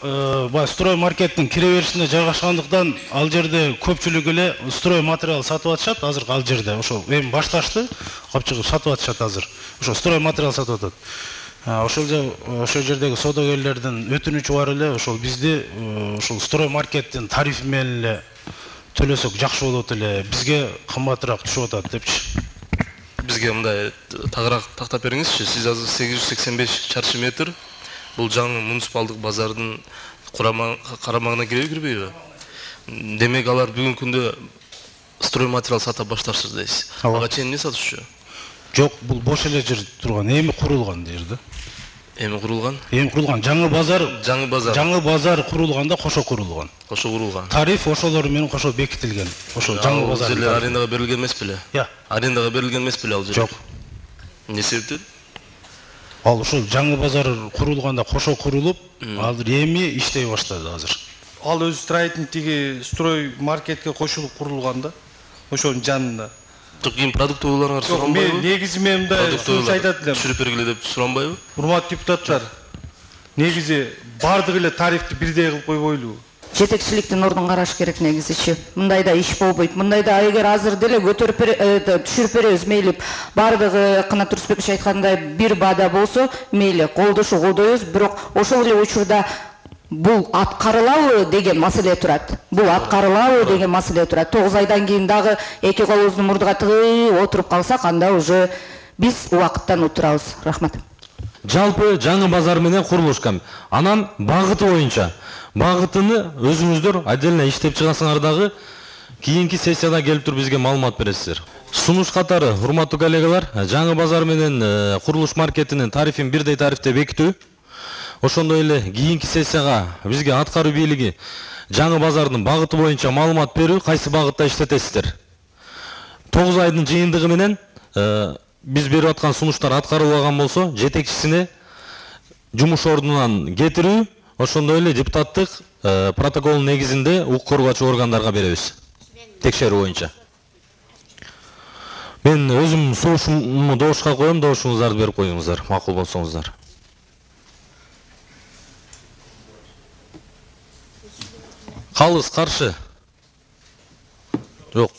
строй маркеттің кіре берісінде жайгашкандыктан ал жерде көпчүлүк эле строй материал сатып атышат. Азыр ал жерде ошол эми башташты, капчыгып сатып атышат азыр. Ошо строй материал сатып атат. Ошол жердеги содагерлердин өтүнүчү бар эле, ошол бизди ошол строй маркеттин тарифи менен эле төлөсөк жакшы болот эле, бизге кымбатыраак түшүп атат депчи. Бизге мындай тагыраак тактап бериңизчи. Сиз азыр 885 чарчы метр бул жаңы муниципалдык базардын карамагына кирбейби? Демек алар бүгүнкү күндө строй материал сата башташты дейсиз. Ага чейин эмне сатышчу? Жок, бул бош эле жер турган, эми курулган жерде. Эми курулган? Эми курулган. Жаңы базар курулганда кошо курулган. Кошо курулган. Тариф ошолор менен кошо бекитилген. Ошо жаңы базар. Жерлер арендага берилген эмес беле? Арендага берилген эмес беле ал жер? Жок. Эмне себептен? Ал ошол жаңы базар курулганда кошо курулуп, азыр эми иштей баштады азыр. Ал өз строительный тиги строй маркетке кошулуп курулган да. Ошонун жанында. Кийин продуктовыйларга суранбайбы? Негизи мен мындай сунуш айтат элем. Түшүрүп бергиле деп суранбайбы? Урматтуу депутаттар, негизи бардык эле тарифти бирдей кылып койбойлу. Жетекчиликтин ордун караш керек негизичи. Мындайда иш болбойт. Мындайда эгер азыр деле түшүрүп беребиз, мейли бардыгы Канат Турсунбекович айткандай бир баада болсо, мейли колдойбуз, бирок ошол эле учурда бул аткарылабы деген маселе турат. Бул аткарылабы деген маселе турат. 9 айдан кийин дагы эки колубузду мурдуга тыгып отуруп калсак, анда уже биз убакыттан отурабыз. Рахмат. Жалпы жаңы базар менен курулушкан. Анан багыты боюнча багытыны өзүңүздөр отдельно иштеп чыгасыңар дагы кийинки сессияда келип туруп бизге маалымат бересиздер. Сунуш катары, урматтуу коллегалар, жаңы базар менен курулуш маркетинин тарифин бирдей тарифте бекитүү. Ошондой эле кийинки сессияга бизге аткаруу бийлиги жаңы базардын багыты боюнча маалымат берүү, кайсы багытта иштетесиздер. 9 айдын жыйынтыгы менен биз берип аткан сунуштар аткарылбаган болсо, жетекчисине жумуш ордунан кетирүү, ошондой эле депутаттык протоколдун негизинде укук коргоочу органдарга беребиз. Текшерүү боюнча. Мен өзүм сунушумду добушка коем, добушуңуздарды берип коюңуздар, макул болсоңуздар. Калыс каршы? Жок.